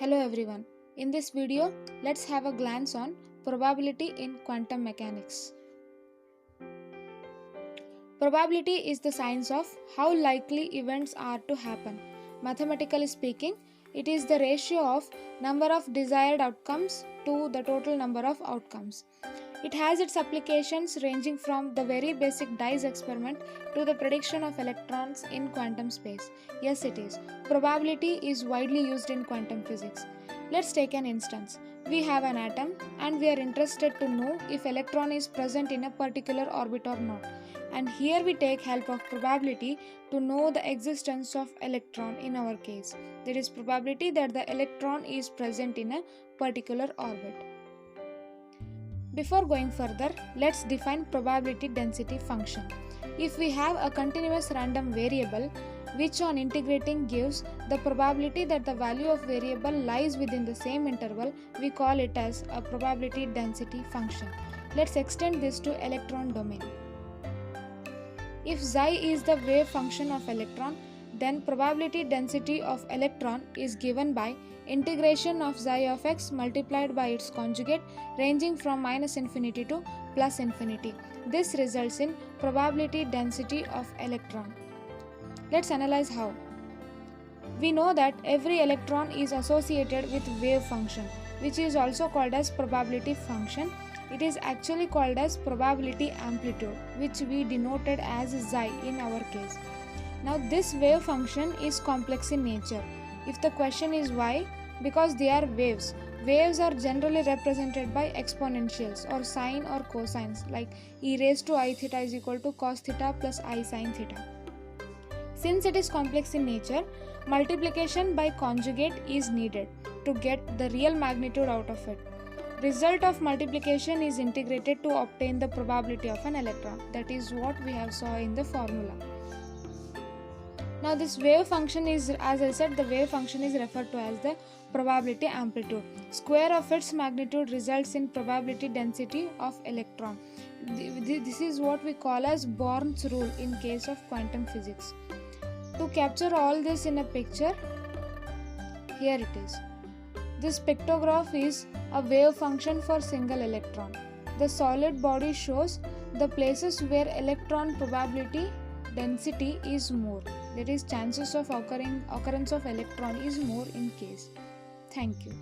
Hello everyone. In this video, let's have a glance on probability in quantum mechanics. Probability is the science of how likely events are to happen. Mathematically speaking, it is the ratio of number of desired outcomes to the total number of outcomes. It has its applications ranging from the very basic dice experiment to the prediction of electrons in quantum space. Yes, it is. Probability is widely used in quantum physics. Let's take an instance. We have an atom and we are interested to know if electron is present in a particular orbit or not. And here we take help of probability to know the existence of electron in our case. That is probability that the electron is present in a particular orbit. Before going further, let's define probability density function. If we have a continuous random variable which on integrating gives the probability that the value of variable lies within the same interval, we call it as a probability density function. Let's extend this to electron domain. If psi is the wave function of electron, then probability density of electron is given by integration of psi of x multiplied by its conjugate ranging from -infinity to +infinity. This results in probability density of electron. Let's analyze how. We know that every electron is associated with wave function, which is also called as probability function. It is actually called as probability amplitude, which we denoted as psi in our case. Now this wave function is complex in nature. If the question is why, because they are waves. Waves are generally represented by exponentials or sine or cosines, like e raised to I theta is equal to cos theta plus I sin theta. Since it is complex in nature, multiplication by conjugate is needed to get the real magnitude out of it. Result of multiplication is integrated to obtain the probability of an electron. That is what we have saw in the formula. Now this wave function is, as I said, the wave function is referred to as the probability amplitude. Square of its magnitude results in probability density of electron. This is what we call as Born's rule in case of quantum physics. To capture all this in a picture, here it is. This pictograph is a wave function for single electron. The solid body shows the places where electron probability density is more. That is, chances of occurrence of electron is more in case. Thank you.